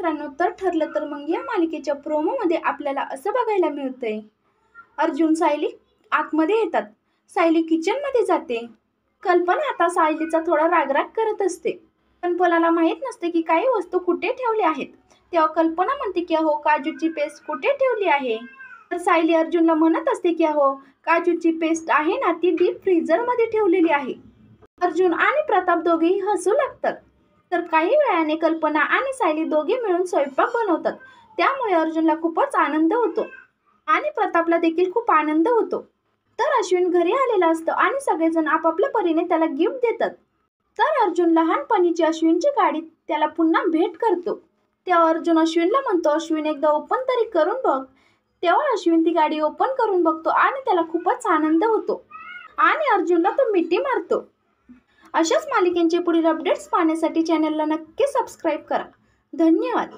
मित्रांनो, तर ठरलं तर मग या मालिकेच्या प्रोमोमध्ये आपल्याला असं बघायला मिळतंय, अर्जुन सायली आतमध्ये येतात. सायली किचनमध्ये जाते. कल्पना आता सायलीचा थोडा रागराग करत असते. पण पलाला माहीत नसते की काही वस्तू कुठे ठेवल्या आहेत. तेव्हा कल्पना म्हणते की अहो, काजूची पेस्ट कुठे ठेवली आहे. तर सायली अर्जुनला म्हणत असते की अहो, काजूची पेस्ट आहे ना, ती डीप फ्रीझरमध्ये ठेवलेली आहे. अर्जुन आणि प्रताप दोघेही हसू लागतात. तर काही वेळाने कल्पना आणि सायली दोघे मिळून स्वयंपाक बनवतात. त्यामुळे अर्जुनला खूपच आनंद होतो आणि प्रतापला देखील खूप आनंद होतो. तर अश्विन घरी आलेला असतो आणि सगळेजण आपापल्या परीने त्याला गिफ्ट देतात. तर अर्जुन लहानपणीची अश्विनची गाडी त्याला पुन्हा भेट करतो. तेव्हा अर्जुन अश्विनला म्हणतो, अश्विन एकदा ओपन तरी करून बघ. तेव्हा अश्विन ती गाडी ओपन करून बघतो आणि त्याला खूपच आनंद होतो आणि अर्जुनला तो मिठी मारतो. अशाच मालिकेंचे पुढील अपडेट्स पाहण्यासाठी चॅनलला नक्की सबस्क्राईब करा. धन्यवाद.